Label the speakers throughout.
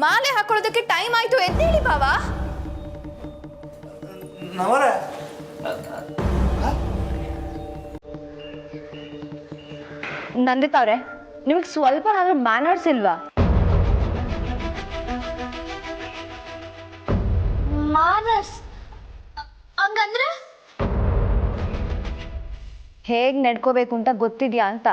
Speaker 1: ಮಾಲೆ ಹಾಕೊಳ್ಳೋದಕ್ಕೆ ಟೈಮ್ ಆಯ್ತು ಎದ್ದೇಳಿ ಬಾವ.
Speaker 2: ನಂದಿತಾ ಅವ್ರೆ, ನಿಮಗೆ ಸ್ವಲ್ಪ ಮ್ಯಾನರ್ಸ್ ಇಲ್ವಾ?
Speaker 1: ಮಾನಸ್ ಹಂಗಂದ್ರೆ
Speaker 2: ಹೇಗ್ ನಡ್ಕೋಬೇಕು ಅಂತ ಗೊತ್ತಿದ್ಯಾ ಅಂತ.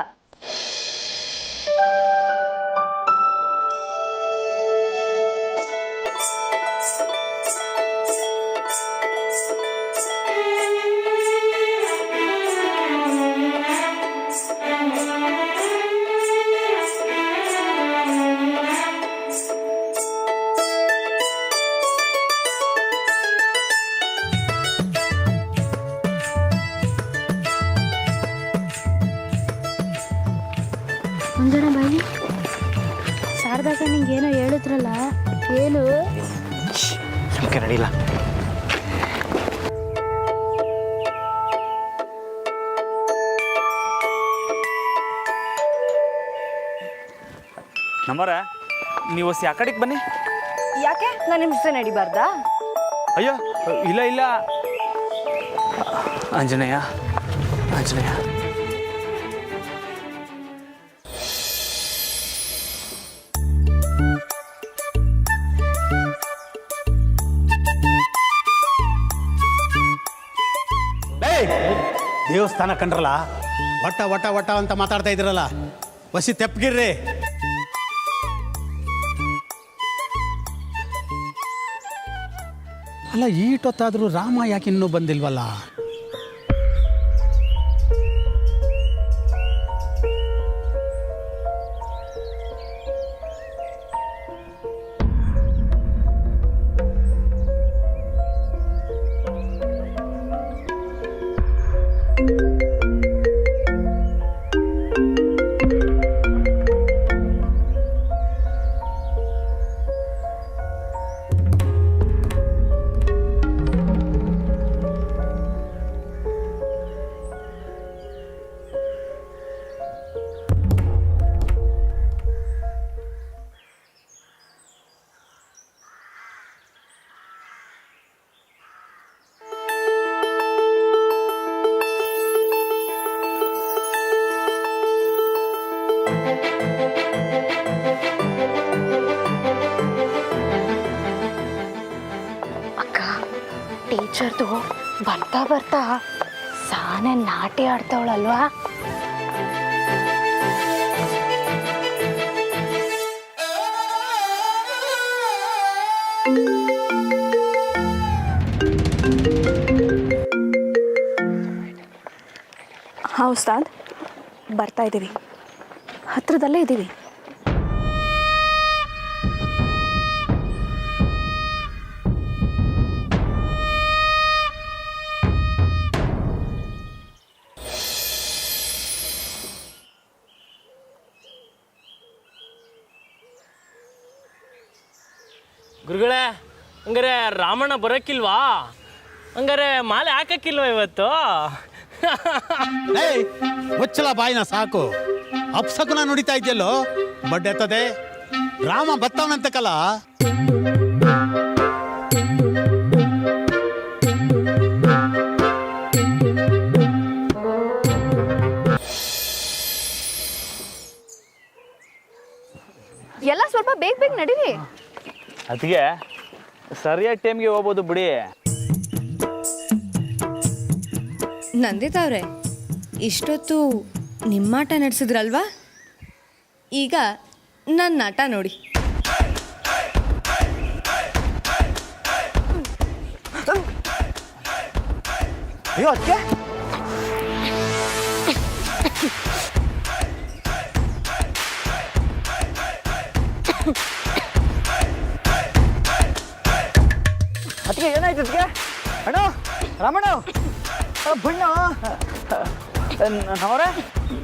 Speaker 3: ಒಂದಣ ಬಾಯಿ ಶಾರದಾಕ ನಿಂಗೇನೋ ಹೇಳಿದ್ರಲ್ಲ, ಏನು?
Speaker 4: ಸುಮ್ಕೆ ನಡೀಲ್ಲ. ನಮ್ಮರ ನೀವು ಆ ಕಡೆಗೆ ಬನ್ನಿ.
Speaker 2: ಯಾಕೆ ನಾನು ನಿಮ್ಮ ಜೊತೆ ನಡಿಬಾರ್ದಾ?
Speaker 4: ಅಯ್ಯೋ ಇಲ್ಲ ಇಲ್ಲ, ಆಂಜನೇಯ ಆಂಜನೇಯ.
Speaker 5: ದೇವಸ್ಥಾನ ಕಂಡ್ರಲ್ಲ, ವಟ ವಟ ವಟ ಅಂತ ಮಾತಾಡ್ತಾ ಇದ್ರಲ್ಲ, ವಸಿ ತೆಪ್ಪಗಿರ್ರಿ. ಅಲ್ಲ, ಈಟೊತ್ತಾದ್ರೂ ರಾಮ ಯಾಕೆ ಇನ್ನೂ ಬಂದಿಲ್ವಲ್ಲ?
Speaker 3: ಟೀಚರ್ದು ಬರ್ತಾ ಬರ್ತಾ ಸಾನೆ ನಾಟಿ ಆಡ್ತಾವಳಲ್ವಾ? ಹಾಂ ಉಸ್ತಾದ್, ಬರ್ತಾ ಇದ್ದೀವಿ, ಹತ್ರದಲ್ಲೇ ಇದ್ದೀವಿ.
Speaker 6: ಗುರುಗಳೇ, ಹಂಗಾರೆ ರಾಮಣ್ಣ ಬರೋಕ್ಕಿಲ್ವಾ? ಹಂಗಾರೆ ಮಾಲೆ ಹಾಕಕ್ಕಿಲ್ವಾ ಇವತ್ತು?
Speaker 5: ಮುಚ್ಚಲ ಬಾಯಿನ ಸಾಕು. ಅಪ್ಸಕುನ ನುಡಿತಾ ಇದೆಯಲ್ಲೋ ಬಡ್ಡೆತ್ತದೆ. ರಾಮ ಬತ್ತವನಂತಕಲ್ಲ.
Speaker 1: ಎಲ್ಲ ಸ್ವಲ್ಪ ಬೇಗ ಬೇಗ ನಡೀರಿ.
Speaker 4: ಅದಕ್ಕೆ ಸರಿಯಾದ ಟೈಮ್ಗೆ ಹೋಗ್ಬೋದು ಬಿಡಿ.
Speaker 2: ನಂದಿತಾ ಅವ್ರೆ, ಇಷ್ಟೊತ್ತು ನಿಮ್ಮಾಟ ನಡೆಸಿದ್ರಲ್ವಾ? ಈಗ ನನ್ನ ಆಟ ನೋಡಿ.
Speaker 4: ಅಯ್ಯೋ ಅದಕ್ಕೆ ಅದಕ್ಕೆ ಏನಾಯ್ತು? ಅದಕ್ಕೆ ಅಣ್ಣ, ರಾಮಣ್ಣ, ಬಣ್ಣ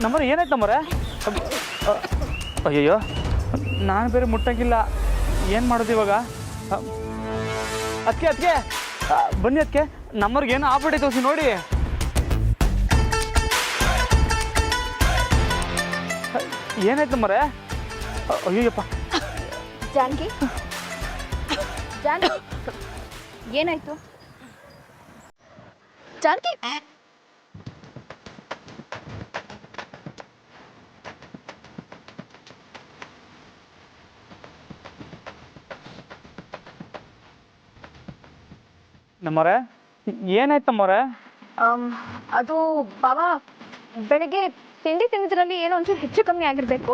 Speaker 4: ನಮ್ಮರೆ ಏನಾಯ್ತು? ನಮ್ಮರೆ ಅಯ್ಯಯ್ಯೋ, ನಾನು ಬೇರೆ ಮುಟ್ಟಂಗಿಲ್ಲ, ಏನು ಮಾಡೋದು ಇವಾಗ? ಅದಕ್ಕೆ ಬನ್ನಿ, ಅದಕ್ಕೆ ನಮ್ಮವ್ರಿಗೆ ಏನೋ ಆಗ್ಬಿಟ್ಟೈತೆ ತೋರಿಸಿ ನೋಡಿ. ಏನಾಯ್ತು ನಮ್ಮರೆ? ಅಯ್ಯಯ್ಯಪ್ಪ.
Speaker 1: ಜಾನಕಿ, ಜಾನಕಿ ಏನಾಯ್ತು? ಜಾನಕಿ
Speaker 4: ನಮ್ಮರೆ ಏನಾಯ್ತಮ್ಮವ್ರೆ?
Speaker 3: ಅದು ಬಾಬಾ ಬೆಳಗ್ಗೆ ತಿಂಡಿ ತಿಂದಿದ್ರಲ್ಲಿ ಏನೋ ಒಂಚೂರು ಹೆಚ್ಚು ಕಮ್ಮಿ ಆಗಿರ್ಬೇಕು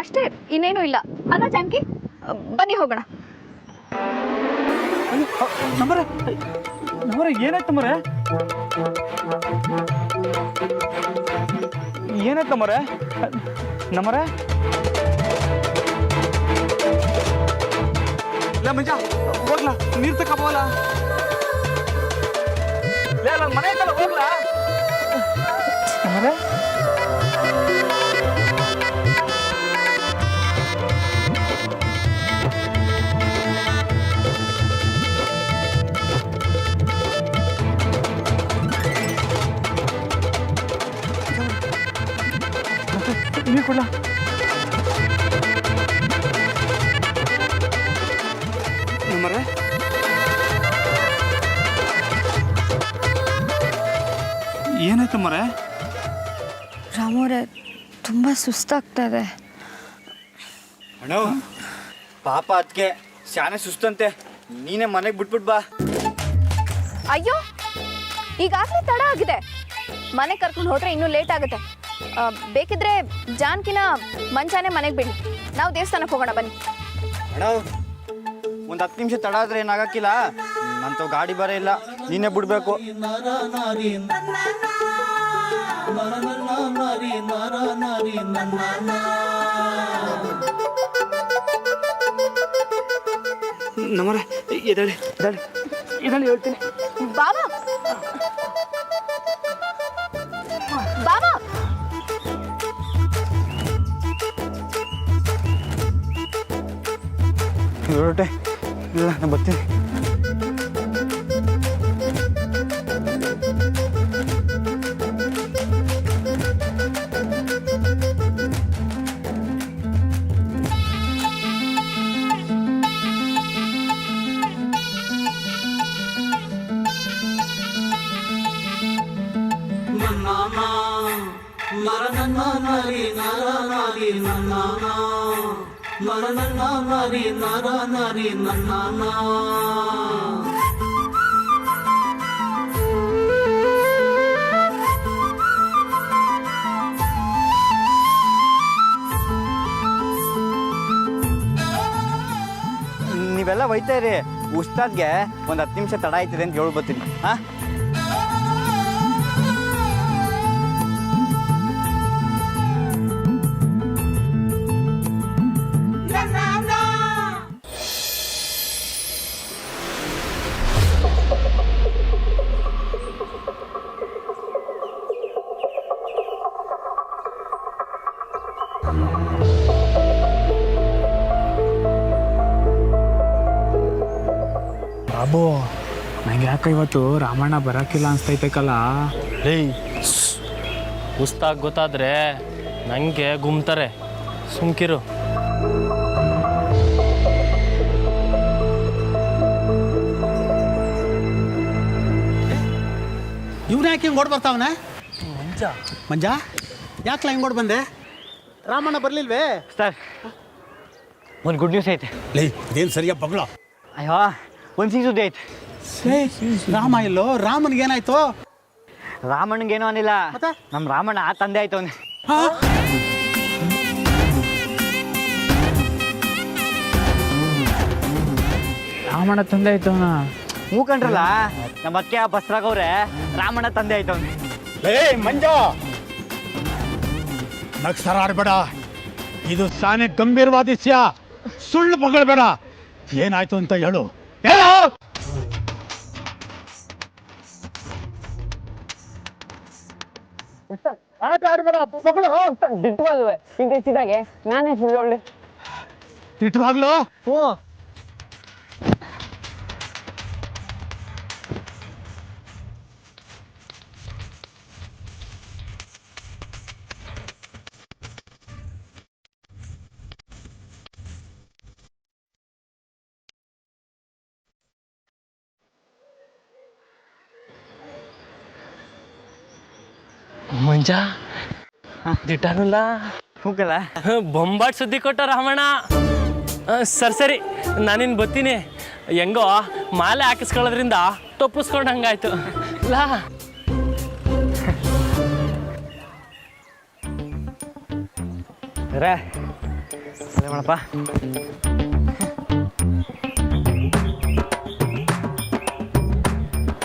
Speaker 3: ಅಷ್ಟೇ, ಇನ್ನೇನು ಇಲ್ಲ ಅಲ್ಲ ಜಾನಕಿ? ಬನ್ನಿ ಹೋಗೋಣ.
Speaker 4: ನಮ್ಮರೆ ನಮ್ಮರೆ ಏನಾಯ್ತಮ್ಮರೆ? ಏನಾಯ್ತಮ್ಮರೆ? ನಮ್ಮರೆ ಇಲ್ಲ ಮಂಜ ಹೋಗ್ಲಾ, ನೀರ್ ತಗೋಲ್ಲ ಮನೆ ಐತಲ್ಲ ಹೋಗ್ಲಾ? ನಮ್ಮರೆ ನೀರು ಕೊಡ್ಲಾ? ನಮ್ಮರೆ ಏನಾಯ್ತಮ್ಮರೆ?
Speaker 2: ರಾಮೋರೆ ತುಂಬ ಸುಸ್ತಾಗ್ತಾ ಇದೆ.
Speaker 7: ಅಣ್ಣ ಪಾಪ ಅದಕ್ಕೆ ಶಾನೆ ಸುಸ್ತಂತೆ, ನೀನೇ ಮನೆಗೆ ಬಿಟ್ಬಿಟ್ ಬಾ.
Speaker 1: ಅಯ್ಯೋ, ಈಗಾಗಲೇ ತಡ ಆಗಿದೆ. ಮನೆ ಕರ್ಕೊಂಡು ಹೋದ್ರೆ ಇನ್ನೂ ಲೇಟ್ ಆಗುತ್ತೆ. ಬೇಕಿದ್ರೆ ಜಾನಕಿನ ಮಂಚಾನೆ ಮನೆಗೆ ಬಿಡಿ, ನಾವು ದೇವಸ್ಥಾನಕ್ಕೆ ಹೋಗೋಣ ಬನ್ನಿ.
Speaker 7: ಅಣ್ಣ ಒಂದು 10 ನಿಮಿಷ ತಡ ಆದ್ರೆ ಏನಾಗಕ್ಕಿಲ್ಲ, ನಂತವ್ ಗಾಡಿ ಬರ ಇಲ್ಲ, ನೀನೇ ಬಿಡ್ಬೇಕು.
Speaker 4: ನಮ್ಮರೆ ಎದಳಿ ಎದಳಿ ಎದಳಿ ಹೇಳ್ತೀನಿ.
Speaker 1: ಬಾಬಾ ಬಾಬಾ
Speaker 7: ಹೊರಟೆ ಇಲ್ಲ, ನಾನು ಬರ್ತೀನಿ. ನೀವೆಲ್ಲ ಒಯ್ತಾ ಇರಿ, ಉಸ್ತಾದ್ಗೆ ಒಂದು 10 ನಿಮಿಷ ತಡ ಆಯ್ತದೆ ಅಂತ ಹೇಳ್ಬತ್ತೀನಿ. ಹಾ
Speaker 4: ಬಾಬು, ನಂಗೆ ಯಾಕೆ ಇವತ್ತು ರಾಮಣ್ಣ ಬರೋಕ್ಕಿಲ್ಲ ಅನ್ಸ್ತೈತಕ್ಕಲ್ಲ.
Speaker 6: ಏಯ್, ಉಸ್ತಾಗ್ ಗೊತ್ತಾದ್ರೆ ನನಗೆ ಗುಮ್ತಾರೆ, ಸುಮ್ಕಿರು.
Speaker 5: ಇವ್ನು ಯಾಕೆ ಹಿಂಗೆ ಓಡ್ ಬರ್ತಾವನ? ಮಂಜ ಯಾಕಲ ಹಿಂಗೆ ಓಡ್ ಬಂದೆ? ರಾಮಣ್ಣ ಬರ್ಲಿಲ್ವೇ?
Speaker 7: ಸರ್ ಒಂದು ಗುಡ್ ನ್ಯೂಸ್ ಐತೆ.
Speaker 5: ಲೇ, ಇದೇನು ಸರಿಯಾ ಬಗ್ಳ?
Speaker 7: ಅಯ್ಯೋ ಒಂದು ಸಿಹಿ ಸುದ್ದಿ ಐತೆ.
Speaker 5: ರಾಮ ಇಲ್ಲೋ? ರಾಮನಿಗೆ ಏನಾಯ್ತು?
Speaker 7: ರಾಮಣ್ಣಂಗೇನೋ ಅನಿಲ್ಲ,
Speaker 5: ಮತ್ತೆ?
Speaker 7: ನಮ್ಮ ರಾಮಣ್ಣ ತಂದೆ ಆಯ್ತು ಅವನು.
Speaker 4: ರಾಮಣ್ಣ ತಂದೆ ಆಯ್ತು ಅವನ.
Speaker 7: ಹೂ ಕಂಡ್ರಲ್ಲ, ನಮ್ಮ ಅಕ್ಕೆ ಬಸ್ರಾಗವ್ರೆ ರಾಮಣ್ಣ ತಂದೆ ಆಯ್ತು ಅವನು.
Speaker 5: ಲೇ ಮಂಜ, ನಕ್ಸರ ಆಡ್ಬೇಡ, ಇದು ಸಾನೆ ಗಂಭೀರವಾದ ವಿಷಯ. ಸುಳ್ಳು ಪಗಳ್ಬೇಡ. ಏನಾಯ್ತು ಅಂತ ಹೇಳು. ಆಟ ಆಡ್ಬೇಡ, ಪಗಳು
Speaker 2: ನಾನೇ ಸುಳ್ಳೊಳ್ಳೆ
Speaker 5: ತಿಟ್ಟವಾಗ್ಲು.
Speaker 6: ಮಂಜ ದಿಟ್ಟಾನಲ್ಲ
Speaker 7: ಹೋಗಲ್ಲ
Speaker 6: ಬೊಂಬಾಟ್ ಸುದ್ದಿ ಕೊಟ್ಟ ರಾಮಣ್ಣ. ಸರಿ ನಾನಿನ್ ಬತ್ತೀನಿ. ಹೆಂಗೋ ಮಾಲೆ ಹಾಕಿಸ್ಕೊಳ್ಳೋದ್ರಿಂದ ತಪ್ಪಿಸ್ಕೊಂಡು ಹಂಗಾಯ್ತು ಲಾ.
Speaker 7: ರೇ ಅದೇ ಮಾಡಪ್ಪ.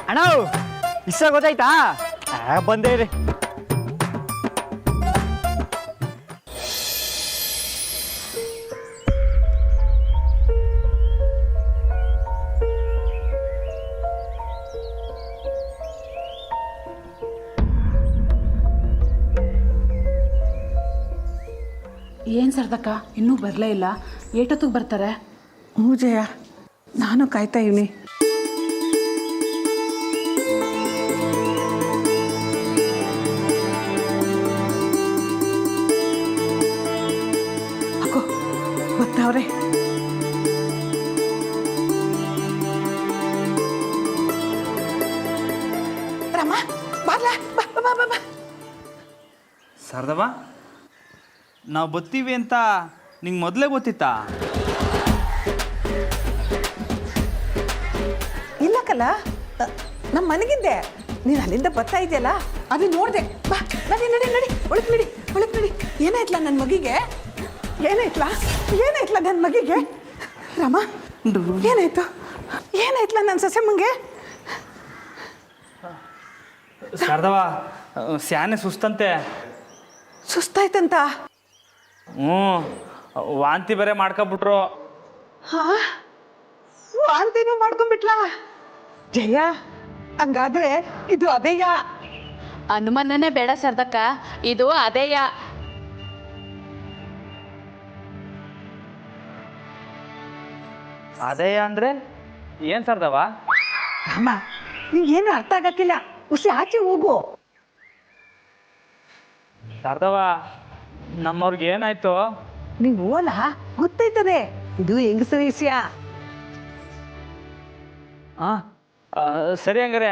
Speaker 7: ಅಣ್ಣ ಇಷ್ಟ ಗೊತ್ತಾಯ್ತಾ? ಬಂದೇ ರೀ.
Speaker 8: ಏನು ಸರ್ದಕ್ಕ ಇನ್ನೂ ಬರಲೇ ಇಲ್ಲ, ಏಟೊತ್ತಿಗೆ ಬರ್ತಾರೆ? ಹ್ಞೂ ಜಯ, ನಾನು ಕಾಯ್ತಾ ಇವ್ನಿ. ಅಕ್ಕೋ ಬರ್ತಾವ್ರೆ. ರಮ್ಮ ಬರ್ಲಾ, ಬಾ ಬಾ ಬಾ ಬಾ.
Speaker 4: ಸರ್ದವ ನಾವು ಬತ್ತೀವಿ ಅಂತ ನಿಂಗೆ ಮೊದಲೇ ಗೊತ್ತಿತ್ತಾ?
Speaker 8: ಇಲ್ಲಕ್ಕಲ್ಲ, ನಮ್ಮ ಮನೆಗಿದ್ದೆ, ನೀನು ಅಲ್ಲಿಂದ ಬರ್ತಾ ಇದೆಯಲ್ಲ ಅದು ನೋಡಿದೆ. ಬಾ ನಡಿ ನಡಿ ನಡಿ, ಒಳಗೆ ನಡಿ ಒಳಗೆ ನಡಿ. ಏನಾಯ್ತಲ್ಲ ನನ್ನ ಮಗಿಗೆ? ಏನಾಯ್ತಲ್ಲ ನನ್ನ ಮಗಿಗೆ? ರಾಮ ಏನಾಯ್ತು? ಏನಾಯ್ತಲ್ಲ ನನ್ನ ಸೊಸೆಮ್ಮಂಗೆ?
Speaker 4: ಸರ್ದವ ಸ್ಯಾನೆ ಸುಸ್ತಂತೆ.
Speaker 8: ಸುಸ್ತಾಯ್ತಂತ?
Speaker 4: ಹ್ಞೂ, ವಾಂತಿ ಬೇರೆ ಮಾಡ್ಕೊಬಿಟ್ರು.
Speaker 8: ಹಾಂ, ವಾಂತಿನೂ ಮಾಡ್ಕೊಂಡ್ಬಿಟ್ಲ? ಜಯ, ಹಂಗಾದ್ರೆ ಇದು ಅದೇಯ?
Speaker 2: ಅನುಮಾನನೇ ಬೇಡ ಸರ್ದಕ್ಕ, ಇದು ಅದೇಯ.
Speaker 4: ಅದೇ ಅಂದರೆ ಏನು ಸರ್ದವ?
Speaker 8: ಅಮ್ಮ ಏನು ಅರ್ಥ ಆಗಕ್ಕಿಲ್ಲ, ಹುಸಿ ಆಚೆ ಹೋಗು.
Speaker 4: ಸರ್ದವ ನಮ್ಮವ್ರಿಗೆ ಏನಾಯ್ತು?
Speaker 8: ನೀವು ಓಲ ಗೊತ್ತೈತದೆ, ಇದು ಹೆಂಗಸರ ವಿಷಯ.
Speaker 4: ಹಾಂ ಸರಿ, ಹಂಗಾರೆ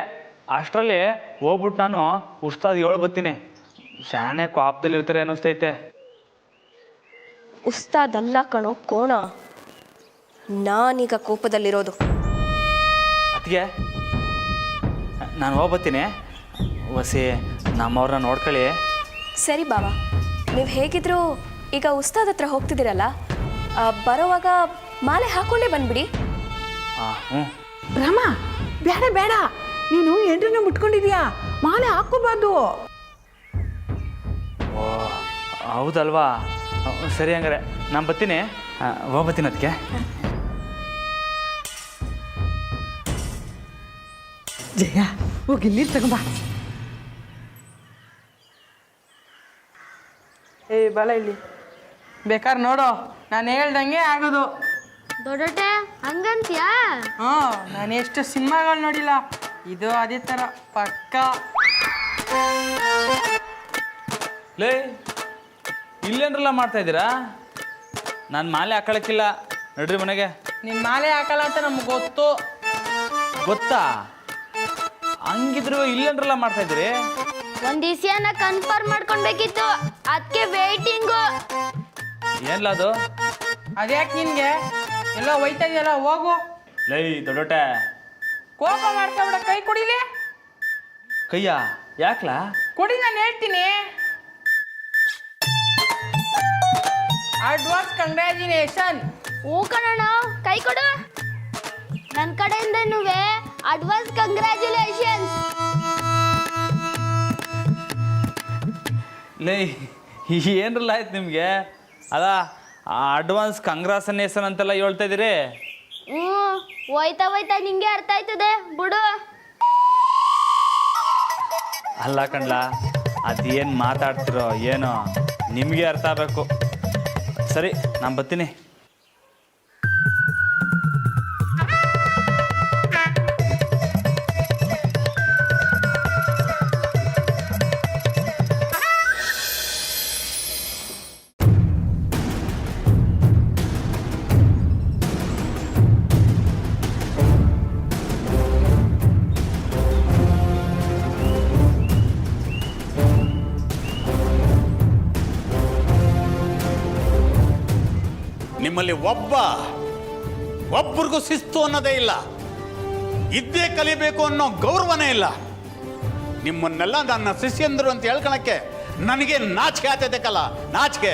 Speaker 4: ಅಷ್ಟರಲ್ಲಿ ಹೋಗ್ಬಿಟ್ಟು ನಾನು ಉಸ್ತಾದ್ ಹೇಳಿ ಬರ್ತೀನಿ. ಶಾನೆ ಕಾಪದಲ್ಲಿ ಇರ್ತಾರೆ ಅನ್ನಿಸ್ತೈತೆ.
Speaker 9: ಉಸ್ತಾದಲ್ಲ ಕಣೋ ಕೋಣ, ನಾನೀಗ ಕೋಪದಲ್ಲಿರೋದು.
Speaker 4: ಅದಕ್ಕೆ ನಾನು ಹೋಗ್ಬತ್ತೀನಿ. ವಸಿ ನಮ್ಮವ್ರನ್ನ ನೋಡ್ಕೊಳ್ಳಿ.
Speaker 9: ಸರಿ ಬಾವ, ನೀವು ಹೇಗಿದ್ರು ಈಗ ಉಸ್ತಾದ್ ಹತ್ರ ಹೋಗ್ತಿದ್ದೀರಲ್ಲ, ಬರೋವಾಗ ಮಾಲೆ ಹಾಕ್ಕೊಂಡೇ ಬಂದ್ಬಿಡಿ.
Speaker 4: ಹ್ಞೂ.
Speaker 8: ರಾಮ ಬೇಡ ಬೇಡ, ನೀನು ಎಂಟ್ರನ್ನ ಮುಟ್ಕೊಂಡಿದ್ಯಾ, ಮಾಲೆ ಹಾಕ್ಕೋಬಾರ್ದು.
Speaker 4: ಓ ಹೌದಲ್ವಾ? ಸರಿ, ಹಂಗಾರೆ ನಾನು ಬರ್ತೀನಿ. ಹೋಗ್ಬತ್ತೀನಿ ಅದಕ್ಕೆ.
Speaker 8: ಜಯ ಹೋಗಿ ಇಲ್ಲಿ ತಗೊಂಬ.
Speaker 10: ಏಯ್ ಬಲ ಇಲ್ಲಿ, ಬೇಕಾದ್ರೆ ನೋಡು, ನಾನು ಹೇಳ್ದಂಗೆ ಆಗೋದು.
Speaker 3: ದೊಡ್ಡಟೆ ಹಂಗಂತ್ಯಾ?
Speaker 10: ಹ್ಞೂ, ನಾನು ಎಷ್ಟು ಸಿನಿಮಾಗಳು ನೋಡಿಲ್ಲ, ಇದು ಅದೇ ಥರ ಪಕ್ಕ.
Speaker 4: ಲೇ, ಇಲ್ಲೇನ್ರಲ್ಲ ಮಾಡ್ತಾ ಇದ್ದೀರಾ? ನಾನು ಮಾಲೆ ಹಾಕೊಳಕ್ಕಿಲ್ಲ, ನಡ್ರಿ ಮನೆಗೆ.
Speaker 10: ನಿನ್ನ ಮಾಲೆ ಹಾಕಲ್ಲ ಅಂತ ನಮ್ಗೆ ಗೊತ್ತು.
Speaker 4: ಗೊತ್ತಾ? ಹಂಗಿದ್ರು ಇಲ್ಲೇನ್ರಲ್ಲ ಮಾಡ್ತಾ ಇದ್ದೀರಿ?
Speaker 3: ಒಂದ್ ವಿಷಯನ ಕನ್ಫರ್ಮ್ ಮಾಡ್ಕೊಳ್ಬೇಕಿತ್ತು, ಅದಕ್ಕೆ ವೇಟಿಂಗು.
Speaker 4: ಏನ್ಲ ಅದು?
Speaker 10: ಅದ್ಯಾಕೆ ನಿನಗೆ ಎಲ್ಲ ಹೋಯ್ತಾ ಇದೆಯಲ್ಲ, ಹೋಗು.
Speaker 4: ಲೈ ದೊಡ್ಡೋಟೆ,
Speaker 10: ಕೋಪ ಮಾಡ್ಕೊಬೇಡ, ಕೈ ಕೊಡಿಲಿ.
Speaker 4: ಕೈಯ ಯಾಕ್ಲಾ?
Speaker 10: ಕೊಡಿ, ನಾನು ಹೇಳ್ತೀನಿ. Advance congratulation.
Speaker 3: ಹೂ ಕಣಣ್ಣ, ಕೈ ಕೊಡು. ನನ್ನ ಕಡೆಯಿಂದ ಅಡ್ವಾನ್ಸ್ ಕಂಗ್ರ್ಯಾಚುಲೇಷನ್ಸ್.
Speaker 4: ಲೈ ಏನ್ರಲ್ಲ ಆಯ್ತು ನಿಮಗೆ? ಅಲ್ಲ, ಅಡ್ವಾನ್ಸ್ ಕಂಗ್ರಾಸನೇಸನ್ ಅಂತೆಲ್ಲ ಹೇಳ್ತಾ ಇದ್ದೀರಿ.
Speaker 3: ಹೋಯ್ತಾ ಹೋಯ್ತಾ ನಿಂಗೆ ಅರ್ಥ ಆಯ್ತದೆ ಬಿಡು.
Speaker 4: ಅಲ್ಲ ಕಣ್ಲ, ಅದೇನು ಮಾತಾಡ್ತಿರೋ ಏನೋ ನಿಮಗೆ ಅರ್ಥ ಆಗಬೇಕು. ಸರಿ, ನಾನು ಬರ್ತೀನಿ.
Speaker 5: ನಿಮ್ಮಲ್ಲಿ ಒಬ್ಬರಿಗೂ ಶಿಸ್ತು ಅನ್ನೋದೇ ಇಲ್ಲ, ಇದ್ದೇ ಕಲಿಬೇಕು ಅನ್ನೋ ಗೌರವನೇ ಇಲ್ಲ. ನಿಮ್ಮನ್ನೆಲ್ಲ ನನ್ನ ಶಿಷ್ಯಂದರು ಅಂತ ಹೇಳ್ಕೊಳಕ್ಕೆ ನನಗೆ ನಾಚಿಕೆ ಆಗ್ತೈತೆಕಲ್ಲ, ನಾಚಿಕೆ.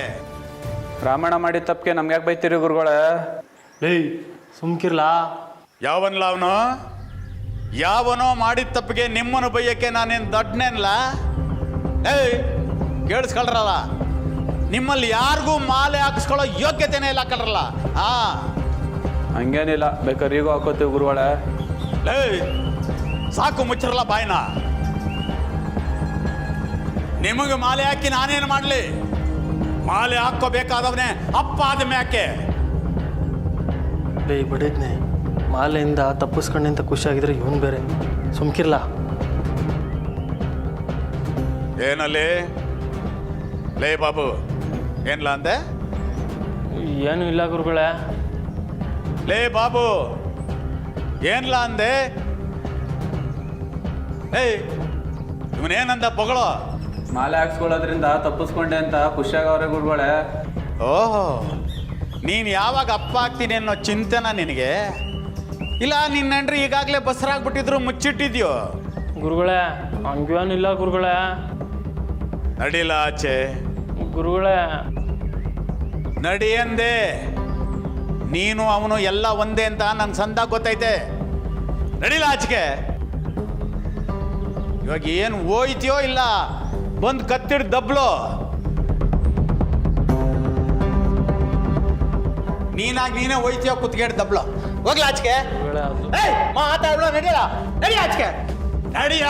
Speaker 4: ರಾಮಣ್ಣ ಮಾಡಿದ ತಪ್ಪಿಗೆ ನಮ್ಗೆ ಯಾಕೆ ಬೈತೀರಿ ಗುರುಗಳೇ?
Speaker 6: ಏಯ್ ಸುಮ್ಕಿರ್ಲಾ.
Speaker 5: ಯಾವನೋ ಮಾಡಿದ ತಪ್ಪಿಗೆ ನಿಮ್ಮನ್ನು ಬೈಯಕ್ಕೆ ನಾನೇನು ದೊಡ್ಡನೇನಲ್ಲ. ಕೇಳಿಸ್ಕೊಳ್ರಲ್ಲ, ನಿಮ್ಮಲ್ಲಿ ಯಾರಿಗೂ ಮಾಲೆ ಹಾಕಿಸ್ಕೊಳ್ಳೋ ಯೋಗ್ಯತೆನೇ ಇಲ್ಲ ಕಳ್ರಲ್ಲ.
Speaker 4: ಹಂಗೇನಿಲ್ಲ, ಬೇಕಾದ್ರೆ ಈಗೂ ಹಾಕೋತೀವಿ ಗುರುಗಳೇ.
Speaker 5: ಸಾಕು ಮುಚ್ಚರಲ್ಲ ಬಾಯ್ನ. ನಿಮಗೆ ಮಾಲೆ ಹಾಕಿ ನಾನೇನು ಮಾಡಲಿ? ಮಾಲೆ ಹಾಕೋಬೇಕಾದವನೇ ಅಪ್ಪ ಆದ ಮ್ಯಾಕೆ.
Speaker 6: ಲೇ ಬಿಡಿದ್ನೆ, ಮಾಲೆಯಿಂದ ತಪ್ಪಿಸ್ಕೊಂಡಂತ ಖುಷಿಯಾಗಿದ್ರೆ ಇವನು ಬೇರೆ. ಸುಮ್ಕಿರ್ಲ.
Speaker 5: ಏನಲ್ಲಿ ಲೇ ಬಾಬು, ಏನ್ಲ ಅಂದೆ?
Speaker 6: ಏನು ಇಲ್ಲ ಗುರುಗಳೇ.
Speaker 5: ಲೇ ಬಾಬು, ಏನ್ಲ ಅಂದೆ? ಇವನೇನಂದ ಪೊಗಳೋ?
Speaker 4: ಮಾಲೆ ಹಾಕ್ಸ್ಕೊಳ್ಳೋದ್ರಿಂದ ತಪ್ಪಿಸ್ಕೊಂಡೆ ಅಂತ ಖುಷಿಯಾಗವ್ರೆ ಗುರುಗಳೇ.
Speaker 5: ಓಹೋ, ನೀನು ಯಾವಾಗ ಅಪ್ಪ ಆಗ್ತೀನಿ ಅನ್ನೋ ಚಿಂತೆನ ನಿನಗೆ? ಇಲ್ಲ ನಿನ್ನೆಂಡ್ರಿ ಈಗಾಗಲೇ ಬಸರಾಗ್ಬಿಟ್ಟಿದ್ರು ಮುಚ್ಚಿಟ್ಟಿದ್ಯೋ?
Speaker 6: ಗುರುಗಳೇ ಹಂಗೇನಿಲ್ಲ ಗುರುಗಳೇ.
Speaker 5: ನಡಿಲ್ಲ ಆಚೆ.
Speaker 6: ಗುರುಗಳೇ
Speaker 5: ನಡಿ ಅಂದೆ. ನೀನು ಅವನು ಎಲ್ಲ ಒಂದೇ ಅಂತ ನನ್ಗೆ ಸಂದಾಗ ಗೊತ್ತೈತೆ. ನಡಿಲ್ಲ ಆಚೆಗೆ. ಇವಾಗ ಏನು ಹೋಯ್ತೀಯೋ ಇಲ್ಲ ಬಂದು ಕತ್ತಿಡ್ ದಬ್ಲು. ನೀನೇ ಹೋಯ್ತೀಯೋ ಕುತ್ಗೇಡ್ ದಬ್ಲು. ಹೋಗ್ಲ ಆಚೆಗೆ. ಮಾತಾಡ್ಲ, ನಡಿಯಲ್ಲ, ನಡಿ ಆಚೆಗೆ, ನಡಿಯ.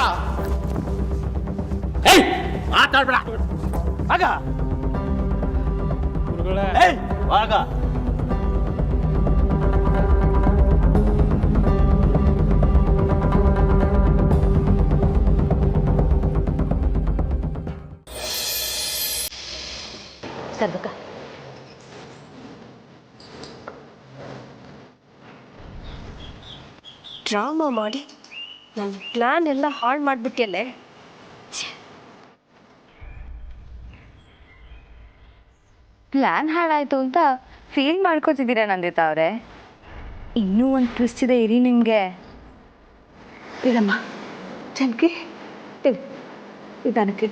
Speaker 5: ಮಾತಾಡ್ಬೇಡ ಆಗ.
Speaker 6: ಗುರುಗಳೇ
Speaker 5: ಆಗ
Speaker 2: ಸರ್ವಕ
Speaker 9: ಡ್ರಾಮಾ ಮಾಡಿ ನನ್ನ ಪ್ಲ್ಯಾನ್ ಎಲ್ಲ ಹಾಳು ಮಾಡಿಬಿಟ್ಟಿಯಲ್ಲೇ.
Speaker 2: ಪ್ಲ್ಯಾನ್ ಹಾಳಾಯಿತು ಅಂತ ಫೀಲ್ ಮಾಡ್ಕೋತಿದ್ದೀರಾ ನಂದಿತಾ ಅವರೇ? ಇನ್ನೂ ಒಂದು ಟ್ವಿಸ್ಟ್ ಇದೆ, ಇರಿ ನಿಮಗೆ.
Speaker 3: ಇಲ್ಲಮ್ಮ ಜಾನಕಿ, ನಿಧಾನಕ್ಕೆ.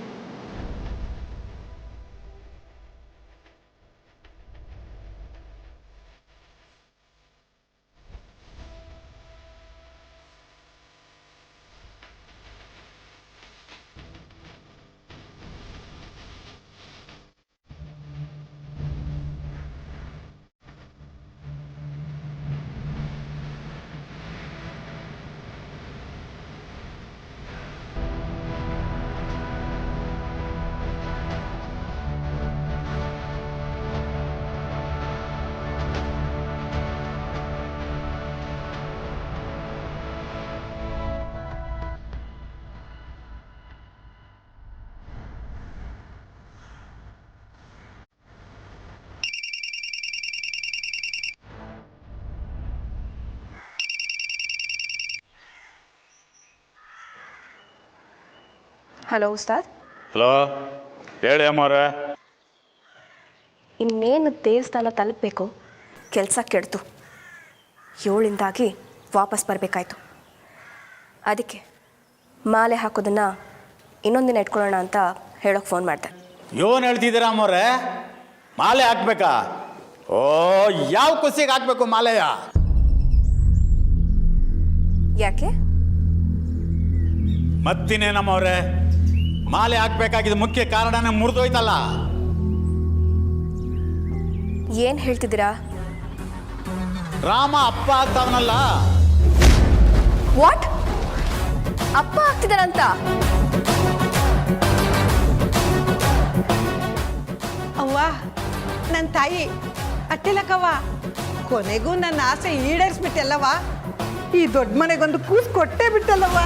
Speaker 9: ಹಲೋ ಉಸ್ತಾದ್.
Speaker 5: ಹಲೋ, ಹೇಳಿ ಅಮ್ಮವ್ರೆ.
Speaker 9: ಇನ್ನೇನು ದೇವಸ್ಥಾನ ತಲುಪಬೇಕು, ಕೆಲಸ ಕೆಡ್ತು. 7 ವಾಪಸ್ ಬರಬೇಕಾಯ್ತು. ಅದಕ್ಕೆ ಮಾಲೆ ಹಾಕೋದನ್ನು ಇನ್ನೊಂದಿನ ಇಟ್ಕೊಳ್ಳೋಣ ಅಂತ ಹೇಳೋಕೆ ಫೋನ್ ಮಾಡಿದೆ.
Speaker 5: ಏನು ಹೇಳ್ತಿದ್ದೀರಾ ಅಮ್ಮವ್ರೆ? ಮಾಲೆ ಹಾಕ್ಬೇಕಾ? ಓ, ಯಾವ ಖುಷಿಗೆ ಹಾಕ್ಬೇಕು ಮಾಲೆಯ?
Speaker 9: ಯಾಕೆ?
Speaker 5: ಮತ್ತಿನೇನಮ್ಮವ್ರೆ, ಮಾಲೆ ಹಾಕ್ಬೇಕಾಗಿದ್ದ ಮುಖ್ಯ ಕಾರಣನೇ ಮುರಿದೋಯ್ತಲ್ಲ.
Speaker 9: ಏನು ಹೇಳ್ತಿದ್ದೀರಾ?
Speaker 5: ರಾಮ ಅಪ್ಪ ಆಗ್ತಾವನಲ್ಲ.
Speaker 9: ವಾಟ್? ಅಪ್ಪ ಆಗ್ತಿದಾರಂತ?
Speaker 8: ಅವ್ವ, ನನ್ನ ತಾಯಿ ಅಟ್ಟಿಲಕ್ಕವ್ವ, ಕೊನೆಗೂ ನನ್ನ ಆಸೆ ಈಡೇರಿಸ್ಬಿಟ್ಟಲ್ಲವ. ಈ ದೊಡ್ಡ ಮನೆಗೊಂದು ಕೂಸು ಕೊಟ್ಟೇ ಬಿಟ್ಟಲ್ಲವ.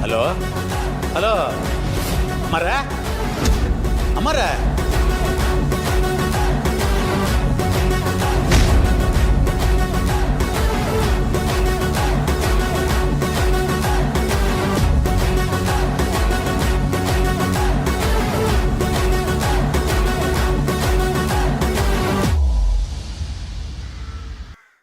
Speaker 5: Hello hello ಅಮ್ಮರ, ಅಮ್ಮರ